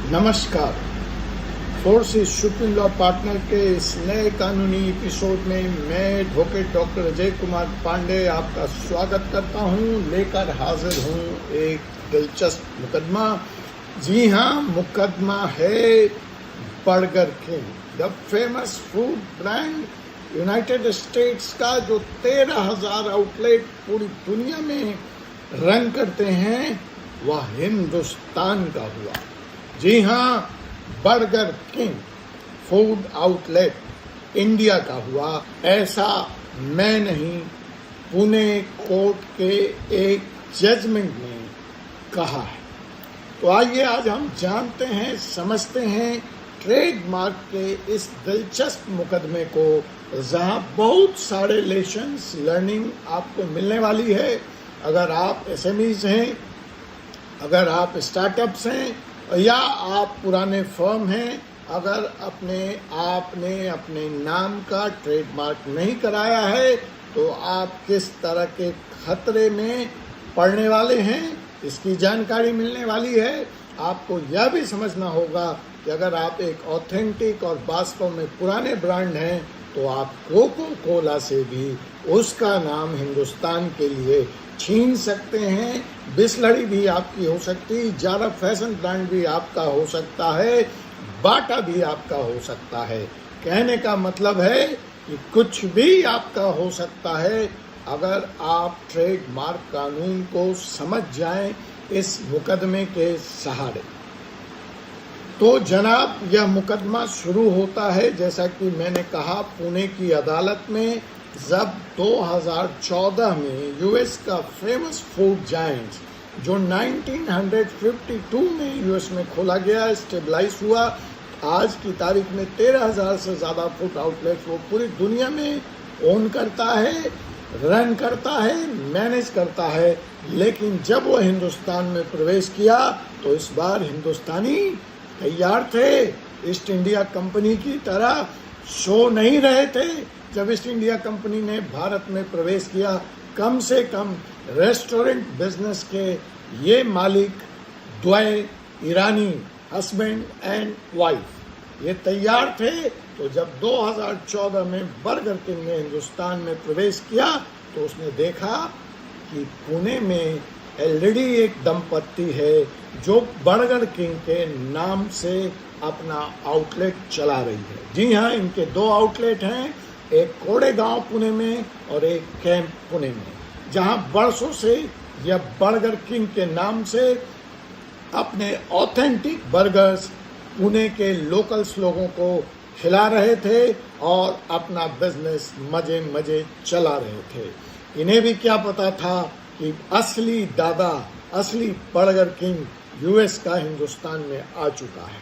नमस्कार। Forces supreme law partner के इस नए कानूनी एपिसोड में मैं एडवोकेट डॉक्टर अजय कुमार पांडे आपका स्वागत करता हूं। लेकर हाजिर हूं एक दिलचस्प मुकदमा। जी हां, मुकदमा है burger king, the famous food brand United states का, जो 13,000 आउटलेट पूरी दुनिया में रन करते हैं, वह हिंदुस्तान का हुआ। जी हाँ, burger king food outlet India का हुआ। ऐसा मैं नहीं, पुणे कोर्ट के एक जजमेंट ने कहा है। तो आइए आज हम जानते हैं, समझते हैं ट्रेडमार्क के इस दिलचस्प मुकदमे को, जहां बहुत सारे लेसन्स लर्निंग आपको मिलने वाली है। अगर आप एसएमईज हैं, अगर आप स्टार्टअप्स हैं, या आप पुराने फर्म हैं, अगर आपने अपने नाम का ट्रेडमार्क नहीं कराया है, तो आप किस तरह के खतरे में पड़ने वाले हैं, इसकी जानकारी मिलने वाली है। आपको यह भी समझना होगा कि अगर आप एक ऑथेंटिक और वास्तव में पुराने ब्रांड हैं, तो आप कोको कोला से भी उसका नाम हिंदुस्तान के लिए छीन सकते हैं। बिस्लरी भी आपकी हो सकती, जारा फैशन ब्रांड भी आपका हो सकता है, बाटा भी आपका हो सकता है। कहने का मतलब है कि कुछ भी आपका हो सकता है, अगर आप ट्रेडमार्क कानून को समझ जाएं इस मुकदमे के सहारे। तो जनाब, यह मुकदमा शुरू होता है, जैसा कि मैंने कहा, पुणे की अदालत में, जब 2014 में यूएस का फेमस फूड जायंट, जो 1952 में यूएस में खोला गया, स्टेबलाइज हुआ, आज की तारीख में 13,000 से ज़्यादा फूड आउटलेट्स वो पूरी दुनिया में ओन करता है, रन करता है, मैनेज करता है। लेकिन जब वो हिंदुस्तान में प्रवेश किया, तो इस बार हिंदुस्तानी तैयार थे। ईस्ट इंडिया कंपनी की तरह सो नहीं रहे थे। जब ईस्ट इंडिया कंपनी ने भारत में प्रवेश किया, कम से कम रेस्टोरेंट बिजनेस के ये मालिक द्वय ईरानी, हस्बैंड एंड वाइफ, ये तैयार थे। तो जब 2014 में बर्गर किंग ने हिंदुस्तान में प्रवेश किया, तो उसने देखा कि पुणे में ऑलरेडी एक दंपत्ति है जो बर्गर किंग के नाम से अपना आउटलेट चला रही है। जी हाँ, इनके 2 आउटलेट हैं, एक कोड़ेगांव पुणे में और एक कैंप पुणे में, जहां बरसों से यह बर्गर किंग के नाम से अपने ऑथेंटिक बर्गर्स पुणे के लोकल्स लोगों को खिला रहे थे और अपना बिजनेस मजे मजे चला रहे थे। इन्हें भी क्या पता था कि असली दादा, असली बर्गर किंग यूएस का हिंदुस्तान में आ चुका है।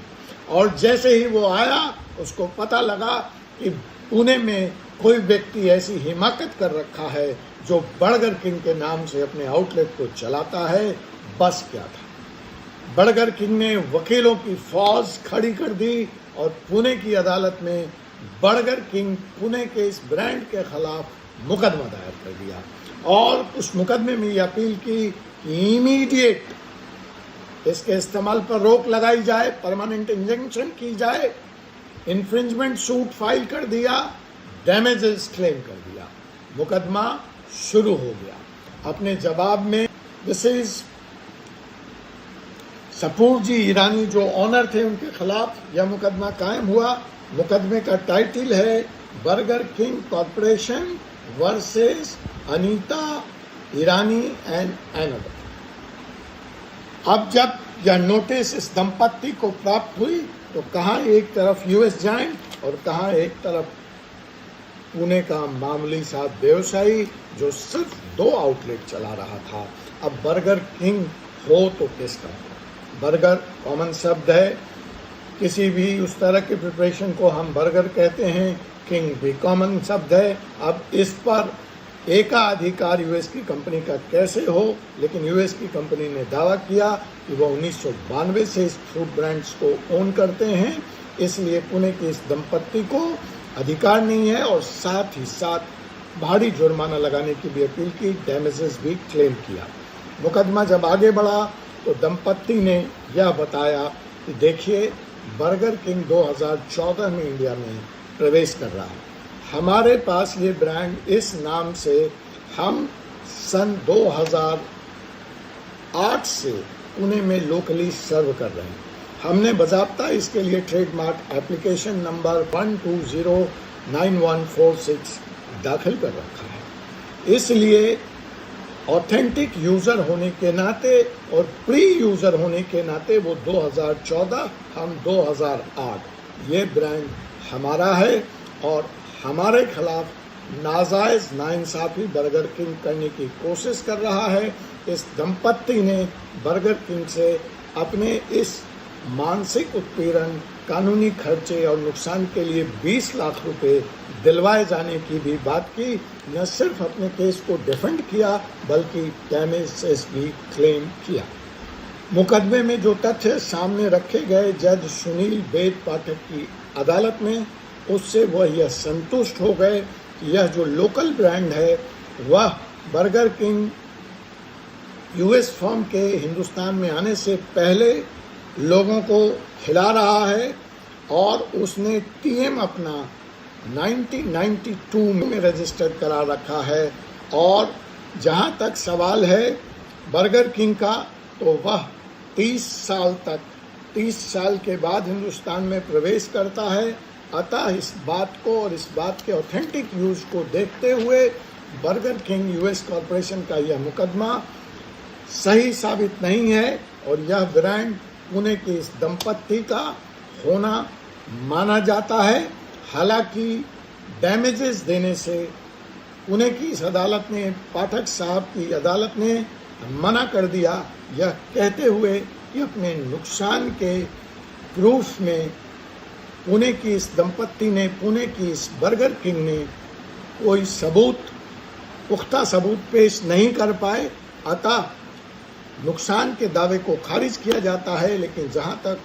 और जैसे ही वो आया, उसको पता लगा कि पुणे में कोई व्यक्ति ऐसी हिमाकत कर रखा है जो बर्गर किंग के नाम से अपने आउटलेट को चलाता है। बस क्या था, बर्गर किंग ने वकीलों की फौज खड़ी कर दी और पुणे की अदालत में बर्गर किंग पुणे के इस ब्रांड के खिलाफ मुकदमा दायर कर दिया। और उस मुकदमे में ये अपील की कि इमीडिएट इसके इस्तेमाल पर रोक लगाई जाए, परमानेंट इंजंक्शन की जाए। इन्फ्रिंजमेंट सूट फाइल कर दिया, डैमेजेस क्लेम कर दिया, मुकदमा शुरू हो गया। अपने जवाब में मिसेस सपूर जी ईरानी, जो ऑनर थे, उनके खिलाफ यह मुकदमा कायम हुआ। मुकदमे का टाइटल है burger king corporation versus Anita Irani and another. अब जब यह नोटिस इस दंपत्ति को प्राप्त हुई, तो कहाँ एक तरफ यूएस जायंट और कहाँ एक तरफ पुणे का मामूली सा व्यवसायी जो सिर्फ 2 आउटलेट चला रहा था। अब बर्गर किंग हो तो किसका हो? बर्गर कॉमन शब्द है, किसी भी उस तरह के प्रिपरेशन को हम बर्गर कहते हैं। किंग भी कॉमन शब्द है। अब इस पर एकाधिकार यूएस की कंपनी का कैसे हो, लेकिन यूएस की कंपनी ने दावा किया कि वो 1992 से इस फूड ब्रांड्स को ओन करते हैं, इसलिए पुणे की इस दंपत्ति को अधिकार नहीं है। और साथ ही साथ भारी जुर्माना लगाने की भी अपील की, डैमेजेस भी क्लेम किया। मुकदमा जब आगे बढ़ा, तो दंपत्ति ने यह बताया कि देखिए बर्गर किंग 2014 में इंडिया में प्रवेश कर रहा है। हमारे पास ये ब्रांड इस नाम से हम सन 2008 से पुणे में लोकली सर्व कर रहे हैं। हमने बाज़ाब्ता इसके लिए ट्रेडमार्क एप्लीकेशन नंबर 1209146 दाखिल कर रखा है। इसलिए ऑथेंटिक यूज़र होने के नाते और प्री यूज़र होने के नाते वो 2014, हम 2008, ये ब्रांड हमारा है और हमारे खिलाफ नाजायज़ नाइंसाफ़ी बर्गर किंग करने की कोशिश कर रहा है। इस दंपत्ति ने बर्गर किंग से अपने इस मानसिक उत्पीड़न, कानूनी खर्चे और नुकसान के लिए 20 लाख रुपए दिलवाए जाने की भी बात की। न सिर्फ अपने केस को डिफेंड किया बल्कि डैमेजेस भी क्लेम किया। मुकदमे में जो तथ्य सामने रखे गए जज सुनील बेद पाठक की अदालत में, उससे वह यह संतुष्ट हो गए कि यह जो लोकल ब्रांड है वह बर्गर किंग यूएस फर्म के हिंदुस्तान में आने से पहले लोगों को खिला रहा है और उसने टीएम अपना 1992 में रजिस्टर करा रखा है। और जहां तक सवाल है बर्गर किंग का, तो वह 30 साल के बाद हिंदुस्तान में प्रवेश करता है। अतः इस बात को और इस बात के ऑथेंटिक यूज को देखते हुए बर्गर किंग यूएस कॉरपोरेशन का यह मुकदमा सही साबित नहीं है और यह ब्रांड पुणे की इस दंपत्ति का होना माना जाता है। हालांकि डैमेजेस देने से पुणे की इस अदालत ने, पाठक साहब की अदालत ने मना कर दिया, यह कहते हुए कि अपने नुकसान के प्रूफ में पुणे की इस दंपत्ति ने, पुणे की इस बर्गर किंग ने कोई पुख्ता सबूत पेश नहीं कर पाए। अतः नुकसान के दावे को खारिज किया जाता है। लेकिन जहां तक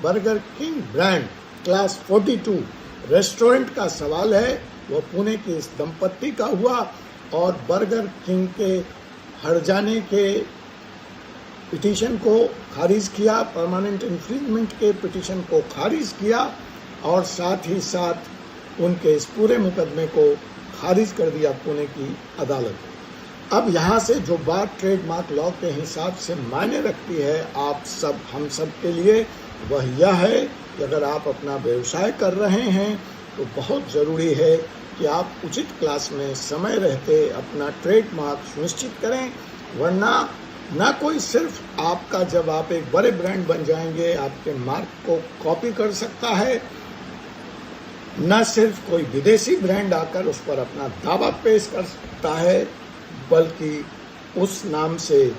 burger king brand class 42 restaurant का सवाल है, वह पुणे की इस दंपत्ति का हुआ और बर्गर किंग के हट जाने के पिटीशन को खारिज किया, परमानेंट इन्फ्रिंजमेंट के पिटीशन को खारिज किया और साथ ही साथ उनके इस पूरे मुकदमे को खारिज कर दिया पुणे की अदालत। अब यहाँ से जो बात ट्रेडमार्क लॉ के हिसाब से मायने रखती है हम सब के लिए, वह यह है कि अगर आप अपना व्यवसाय कर रहे हैं तो बहुत ज़रूरी है कि आप उचित क्लास में समय रहते अपना ट्रेडमार्क सुनिश्चित करें। वरना ना कोई सिर्फ आपका, जब आप एक बड़े ब्रांड बन जाएंगे, आपके मार्क को कॉपी कर सकता है, न सिर्फ कोई विदेशी ब्रांड आकर उस पर अपना दावा पेश कर सकता है, बल्कि उस नाम से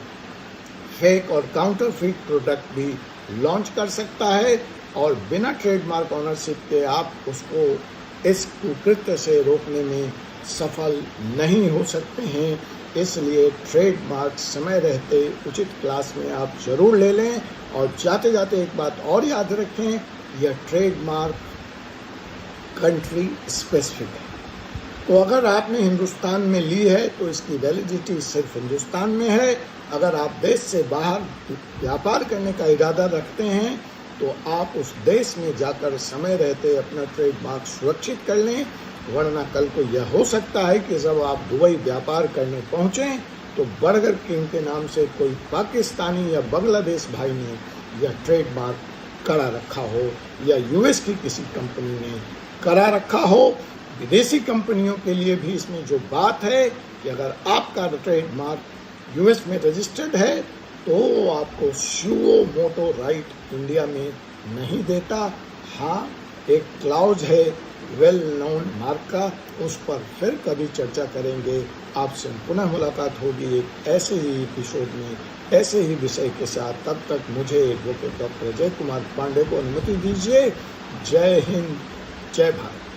फेक और काउंटरफीट प्रोडक्ट भी लॉन्च कर सकता है और बिना ट्रेडमार्क ऑनरशिप के आप उसको इस कुकृत्य से रोकने में सफल नहीं हो सकते हैं। इसलिए ट्रेडमार्क समय रहते उचित क्लास में आप जरूर ले लें। और जाते जाते एक बात और याद रखें, यह ट्रेडमार्क कंट्री स्पेसिफिक है। तो अगर आपने हिंदुस्तान में ली है तो इसकी वैलिडिटी सिर्फ हिंदुस्तान में है। अगर आप देश से बाहर व्यापार करने का इरादा रखते हैं तो आप उस देश में जाकर समय रहते अपना ट्रेडमार्क सुरक्षित कर लें। वरना कल को यह हो सकता है कि जब आप दुबई व्यापार करने पहुँचें तो बर्गर किंग के नाम से कोई पाकिस्तानी या बांग्लादेश भाई ने यह ट्रेडमार्क करा रखा हो या यूएस की किसी कंपनी ने करा रखा हो। विदेशी कंपनियों के लिए भी इसमें जो बात है कि अगर आपका ट्रेडमार्क यूएस में रजिस्टर्ड है तो आपको सुओ मोटो राइट इंडिया में नहीं देता। हाँ, एक क्लाउज है वेल नोन मार्क का, उस पर फिर कभी चर्चा करेंगे। आपसे पुनः मुलाकात होगी एक ऐसे ही एपिसोड में, ऐसे ही विषय के साथ। तब तक मुझे एडवोकेट डॉक्टर अजय कुमार पांडे को अनुमति दीजिए। जय हिंद, जय भारत।